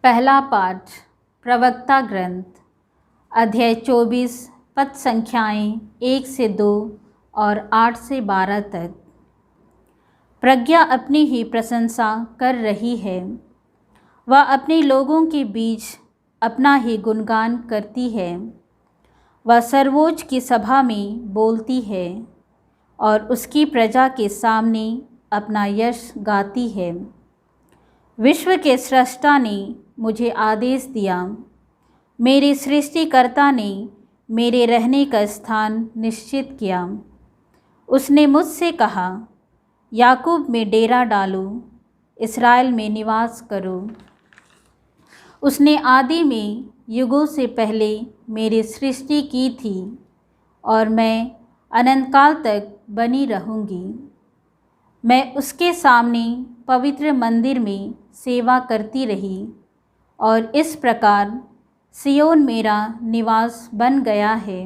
पहला पाठ प्रवक्ता ग्रंथ अध्याय 24 पद संख्याएं 1 से 2 और 8 से 12 तक। प्रज्ञा अपनी ही प्रशंसा कर रही है, वह अपने लोगों के बीच अपना ही गुणगान करती है। वह सर्वोच्च की सभा में बोलती है और उसकी प्रजा के सामने अपना यश गाती है। विश्व के सृष्टा ने मुझे आदेश दिया, मेरे सृष्टिकर्ता ने मेरे रहने का स्थान निश्चित किया। उसने मुझसे कहा, याकूब में डेरा डालो, इस्राएल में निवास करो। उसने आदि में युगों से पहले मेरी सृष्टि की थी और मैं अनंतकाल तक बनी रहूँगी। मैं उसके सामने पवित्र मंदिर में सेवा करती रही और इस प्रकार सियोन मेरा निवास बन गया है।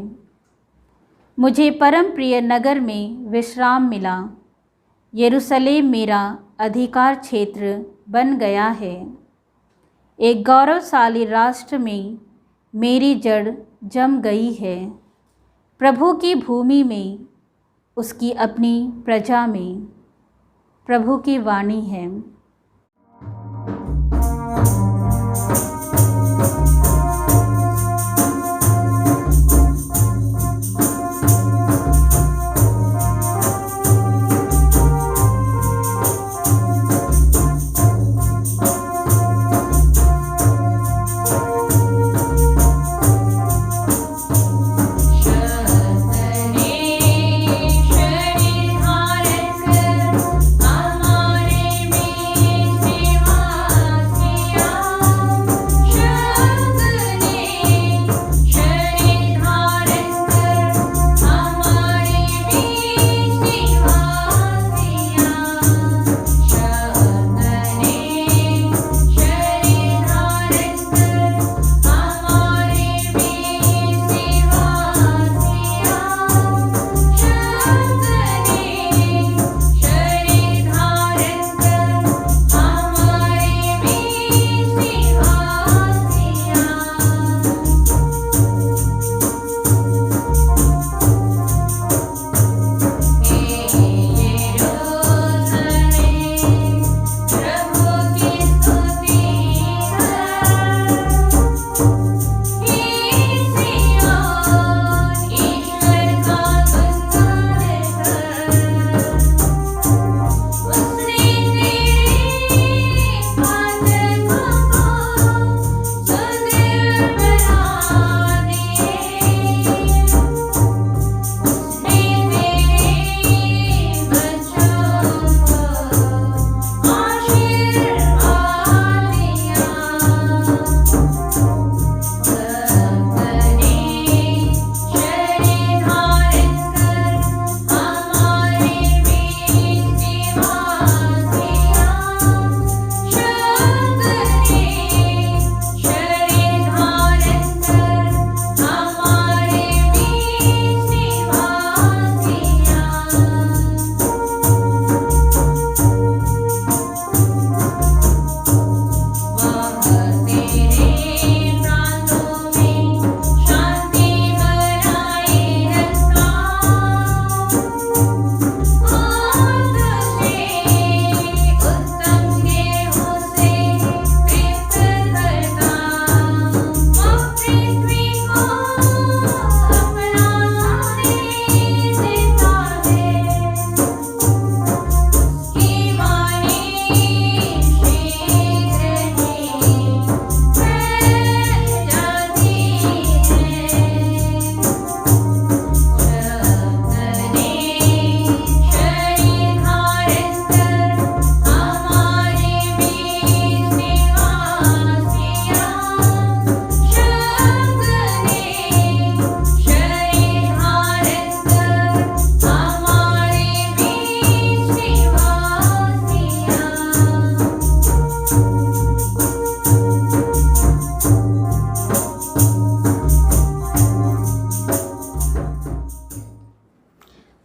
मुझे परम प्रिय नगर में विश्राम मिला। यरूशलेम मेरा अधिकार क्षेत्र बन गया है। एक गौरवशाली राष्ट्र में मेरी जड़ जम गई है, प्रभु की भूमि में, उसकी अपनी प्रजा में। प्रभु की वाणी है।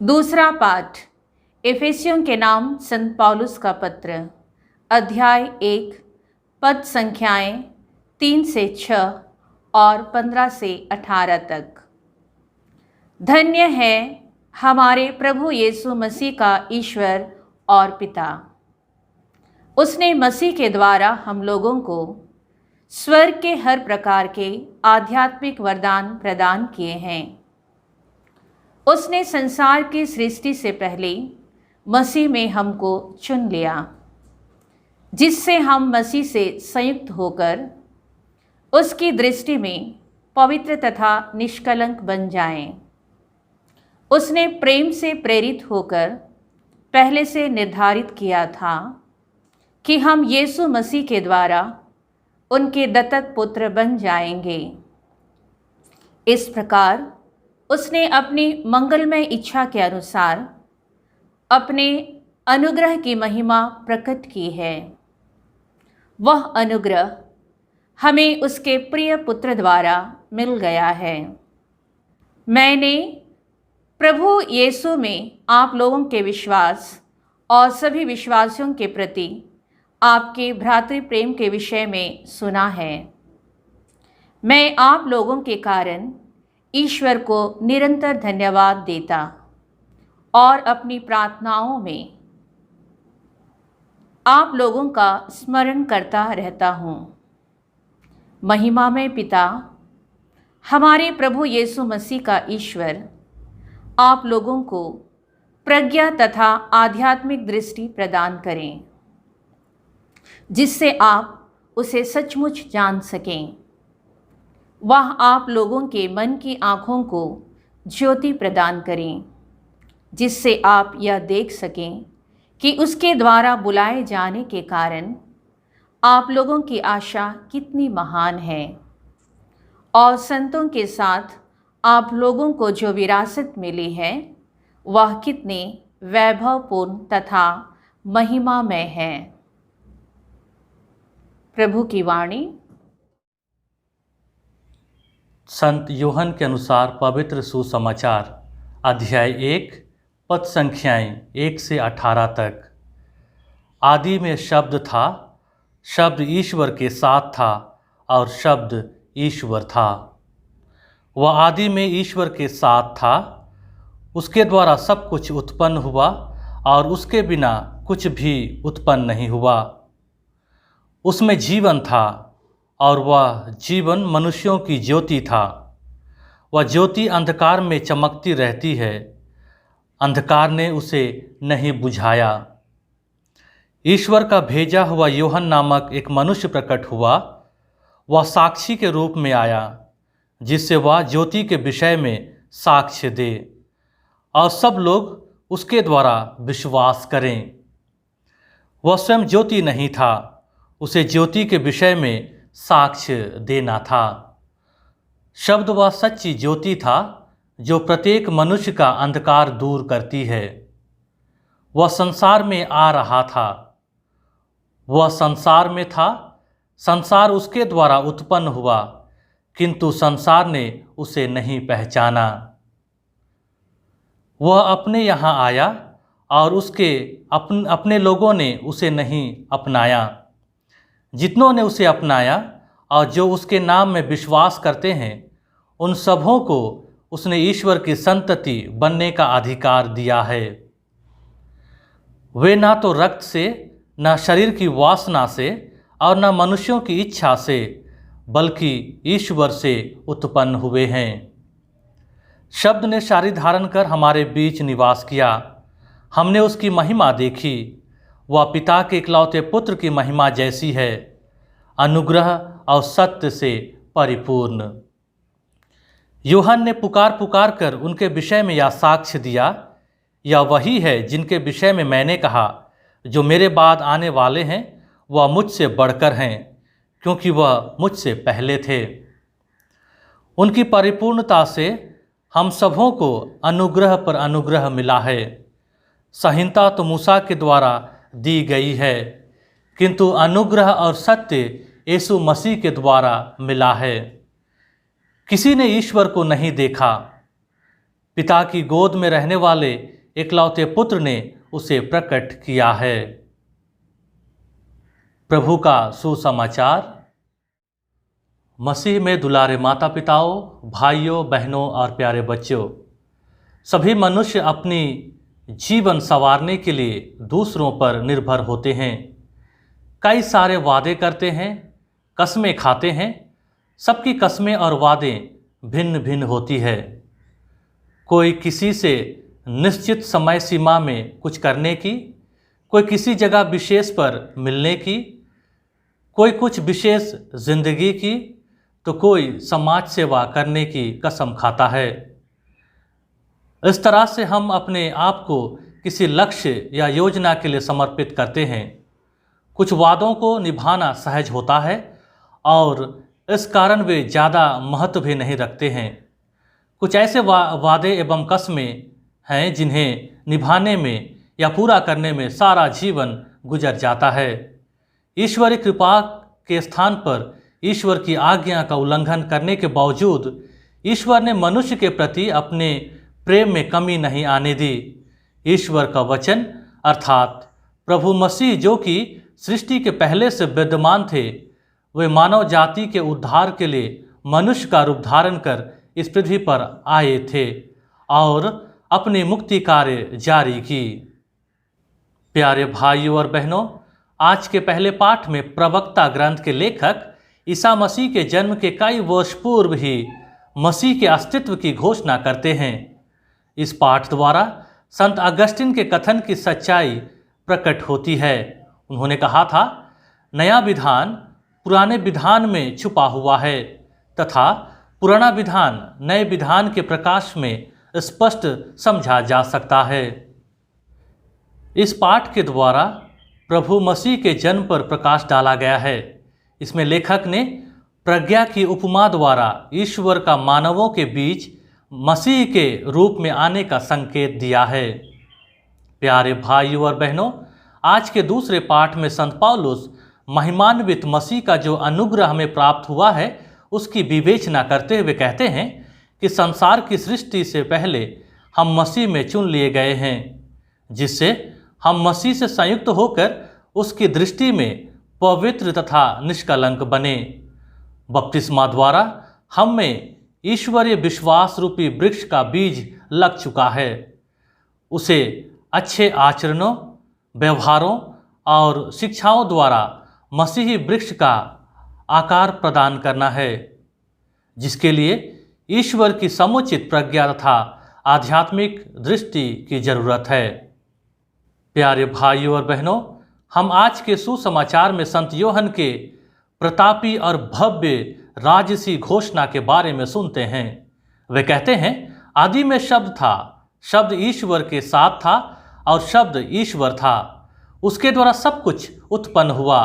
दूसरा पाठ एफेसियों के नाम संत पौलुस का पत्र अध्याय 1 पद संख्याएं 3 से 6 और 15 से 18 तक। धन्य है हमारे प्रभु यीशु मसीह का ईश्वर और पिता। उसने मसीह के द्वारा हम लोगों को स्वर्ग के हर प्रकार के आध्यात्मिक वरदान प्रदान किए हैं। उसने संसार की सृष्टि से पहले मसीह में हमको चुन लिया, जिससे हम मसीह से संयुक्त होकर उसकी दृष्टि में पवित्र तथा निष्कलंक बन जाएं। उसने प्रेम से प्रेरित होकर पहले से निर्धारित किया था कि हम यीशु मसीह के द्वारा उनके दत्तक पुत्र बन जाएंगे। इस प्रकार उसने अपनी मंगलमय इच्छा के अनुसार अपने अनुग्रह की महिमा प्रकट की है। वह अनुग्रह हमें उसके प्रिय पुत्र द्वारा मिल गया है। मैंने प्रभु यीशु में आप लोगों के विश्वास और सभी विश्वासियों के प्रति आपके भ्रातृ प्रेम के विषय में सुना है। मैं आप लोगों के कारण ईश्वर को निरंतर धन्यवाद देता और अपनी प्रार्थनाओं में आप लोगों का स्मरण करता रहता हूँ। महिमामय पिता, हमारे प्रभु यीशु मसीह का ईश्वर आप लोगों को प्रज्ञा तथा आध्यात्मिक दृष्टि प्रदान करें, जिससे आप उसे सचमुच जान सकें। वह आप लोगों के मन की आँखों को ज्योति प्रदान करें, जिससे आप यह देख सकें कि उसके द्वारा बुलाए जाने के कारण आप लोगों की आशा कितनी महान है, और संतों के साथ आप लोगों को जो विरासत मिली है वह कितनी वैभवपूर्ण तथा महिमामय है। प्रभु की वाणी। संत यूहन के अनुसार पवित्र सुसमाचार अध्याय 1 पद संख्याएं 1 से 18 तक। आदि में शब्द था, शब्द ईश्वर के साथ था और शब्द ईश्वर था। वह आदि में ईश्वर के साथ था। उसके द्वारा सब कुछ उत्पन्न हुआ और उसके बिना कुछ भी उत्पन्न नहीं हुआ। उसमें जीवन था और वह जीवन मनुष्यों की ज्योति था। वह ज्योति अंधकार में चमकती रहती है, अंधकार ने उसे नहीं बुझाया। ईश्वर का भेजा हुआ यूहन नामक एक मनुष्य प्रकट हुआ। वह साक्षी के रूप में आया, जिससे वह ज्योति के विषय में साक्ष्य दे और सब लोग उसके द्वारा विश्वास करें। वह स्वयं ज्योति नहीं था, उसे ज्योति के विषय में साक्ष्य देना था। शब्द वह सच्ची ज्योति था, जो प्रत्येक मनुष्य का अंधकार दूर करती है। वह संसार में आ रहा था। वह संसार में था, संसार उसके द्वारा उत्पन्न हुआ, किंतु संसार ने उसे नहीं पहचाना। वह अपने यहाँ आया और उसके अपने लोगों ने उसे नहीं अपनाया। जितनों ने उसे अपनाया और जो उसके नाम में विश्वास करते हैं, उन सबों को उसने ईश्वर की संतति बनने का अधिकार दिया है। वे ना तो रक्त से, न शरीर की वासना से और न मनुष्यों की इच्छा से, बल्कि ईश्वर से उत्पन्न हुए हैं। शब्द ने शरीर धारण कर हमारे बीच निवास किया। हमने उसकी महिमा देखी। वह पिता के इकलौते पुत्र की महिमा जैसी है, अनुग्रह और सत्य से परिपूर्ण। यूहन ने पुकार पुकार कर उनके विषय में यह साक्ष्य दिया, यह वही है जिनके विषय में मैंने कहा, जो मेरे बाद आने वाले हैं वह मुझसे बढ़कर हैं, क्योंकि वह मुझसे पहले थे। उनकी परिपूर्णता से हम सबों को अनुग्रह पर अनुग्रह मिला है। संहिता तो मूसा के द्वारा दी गई है, किंतु अनुग्रह और सत्य यीशु मसीह के द्वारा मिला है। किसी ने ईश्वर को नहीं देखा। पिता की गोद में रहने वाले इकलौते पुत्र ने उसे प्रकट किया है। प्रभु का सुसमाचार। मसीह में दुलारे माता पिताओं, भाइयों, बहनों और प्यारे बच्चों, सभी मनुष्य अपनी जीवन संवारने के लिए दूसरों पर निर्भर होते हैं। कई सारे वादे करते हैं, कस्में खाते हैं। सबकी कस्में और वादे भिन्न भिन्न होती है। कोई किसी से निश्चित समय सीमा में कुछ करने की, कोई किसी जगह विशेष पर मिलने की, कोई कुछ विशेष जिंदगी की, तो कोई समाज सेवा करने की कसम खाता है। इस तरह से हम अपने आप को किसी लक्ष्य या योजना के लिए समर्पित करते हैं। कुछ वादों को निभाना सहज होता है और इस कारण वे ज़्यादा महत्व भी नहीं रखते हैं। कुछ ऐसे वादे एवं कस्में हैं जिन्हें निभाने में या पूरा करने में सारा जीवन गुजर जाता है। ईश्वरीय कृपा के स्थान पर ईश्वर की आज्ञा का उल्लंघन करने के बावजूद ईश्वर ने मनुष्य के प्रति अपने प्रेम में कमी नहीं आने दी। ईश्वर का वचन अर्थात प्रभु मसीह, जो कि सृष्टि के पहले से विद्यमान थे, वे मानव जाति के उद्धार के लिए मनुष्य का रूप धारण कर इस पृथ्वी पर आए थे और अपनी मुक्ति कार्य जारी की। प्यारे भाइयों और बहनों, आज के पहले पाठ में प्रवक्ता ग्रंथ के लेखक ईसा मसीह के जन्म के कई वर्ष पूर्व ही मसीह के अस्तित्व की घोषणा करते हैं। इस पाठ द्वारा संत अगस्तिन के कथन की सच्चाई प्रकट होती है। उन्होंने कहा था, नया विधान पुराने विधान में छुपा हुआ है तथा पुराना विधान नए विधान के प्रकाश में स्पष्ट समझा जा सकता है। इस पाठ के द्वारा प्रभु मसीह के जन्म पर प्रकाश डाला गया है। इसमें लेखक ने प्रज्ञा की उपमा द्वारा ईश्वर का मानवों के बीच मसीह के रूप में आने का संकेत दिया है। प्यारे भाइयों और बहनों, आज के दूसरे पाठ में संत पौलुस महिमान्वित मसीह का जो अनुग्रह हमें प्राप्त हुआ है उसकी विवेचना करते हुए कहते हैं कि संसार की सृष्टि से पहले हम मसीह में चुन लिए गए हैं, जिससे हम मसीह से संयुक्त होकर उसकी दृष्टि में पवित्र तथा निष्कलंक बने। बपतिस्मा द्वारा हम में ईश्वरीय विश्वास रूपी वृक्ष का बीज लग चुका है। उसे अच्छे आचरणों, व्यवहारों और शिक्षाओं द्वारा मसीही वृक्ष का आकार प्रदान करना है, जिसके लिए ईश्वर की समुचित प्रज्ञा तथा आध्यात्मिक दृष्टि की जरूरत है। प्यारे भाइयों और बहनों, हम आज के सुसमाचार में संत योहन के प्रतापी और भव्य राजसी घोषणा के बारे में सुनते हैं। वे कहते हैं, आदि में शब्द था, शब्द ईश्वर के साथ था और शब्द ईश्वर था, उसके द्वारा सब कुछ उत्पन्न हुआ।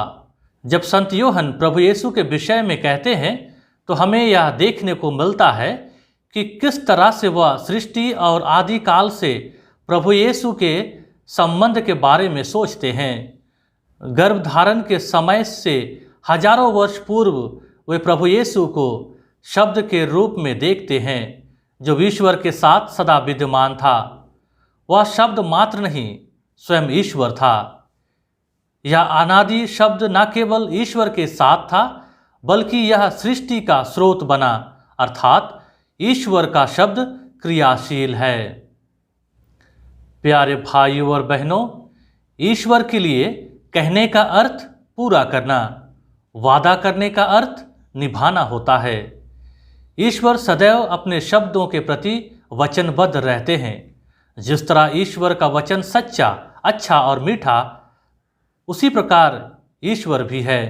जब संत योहन प्रभु यीशु के विषय में कहते हैं तो हमें यह देखने को मिलता है कि किस तरह से वह सृष्टि और आदिकाल से प्रभु यीशु के संबंध के बारे में सोचते हैं। गर्भधारण के समय से हजारों वर्ष पूर्व वे प्रभु यीशु को शब्द के रूप में देखते हैं, जो ईश्वर के साथ सदा विद्यमान था। वह शब्द मात्र नहीं, स्वयं ईश्वर था। यह अनादि शब्द न केवल ईश्वर के साथ था, बल्कि यह सृष्टि का स्रोत बना, अर्थात ईश्वर का शब्द क्रियाशील है। प्यारे भाइयों और बहनों, ईश्वर के लिए कहने का अर्थ पूरा करना, वादा करने का अर्थ निभाना होता है। ईश्वर सदैव अपने शब्दों के प्रति वचनबद्ध रहते हैं। जिस तरह ईश्वर का वचन सच्चा, अच्छा और मीठा, उसी प्रकार ईश्वर भी है।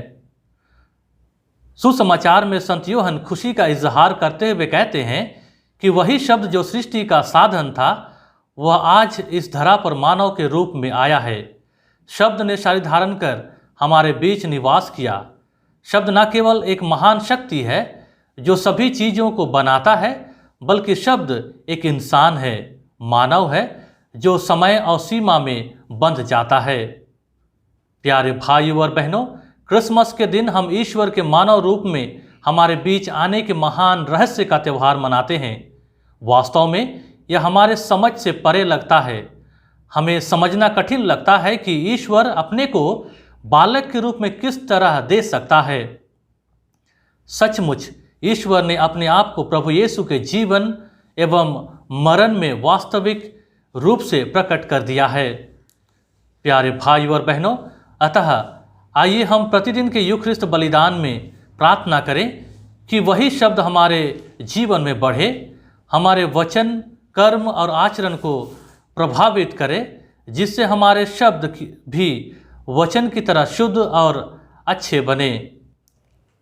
सुसमाचार में संत योहन खुशी का इजहार करते हुए कहते हैं कि वही शब्द जो सृष्टि का साधन था, वह आज इस धरा पर मानव के रूप में आया है। शब्द ने शरीर धारण कर हमारे बीच निवास किया। शब्द न केवल एक महान शक्ति है जो सभी चीज़ों को बनाता है, बल्कि शब्द एक इंसान है, मानव है, जो समय और सीमा में बंध जाता है। प्यारे भाइयों और बहनों, क्रिसमस के दिन हम ईश्वर के मानव रूप में हमारे बीच आने के महान रहस्य का त्यौहार मनाते हैं। वास्तव में यह हमारे समझ से परे लगता है। हमें समझना कठिन लगता है कि ईश्वर अपने को बालक के रूप में किस तरह दे सकता है। सचमुच ईश्वर ने अपने आप को प्रभु यीशु के जीवन एवं मरण में वास्तविक रूप से प्रकट कर दिया है। प्यारे भाई और बहनों, अतः आइए हम प्रतिदिन के यूखरिस्त बलिदान में प्रार्थना करें कि वही शब्द हमारे जीवन में बढ़े, हमारे वचन, कर्म और आचरण को प्रभावित करे, जिससे हमारे शब्द भी वचन की तरह शुद्ध और अच्छे बने।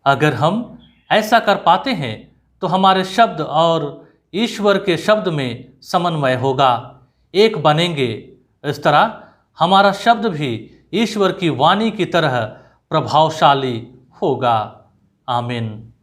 अगर हम ऐसा कर पाते हैं तो हमारे शब्द और ईश्वर के शब्द में समन्वय होगा, एक बनेंगे। इस तरह हमारा शब्द भी ईश्वर की वाणी की तरह प्रभावशाली होगा। आमीन।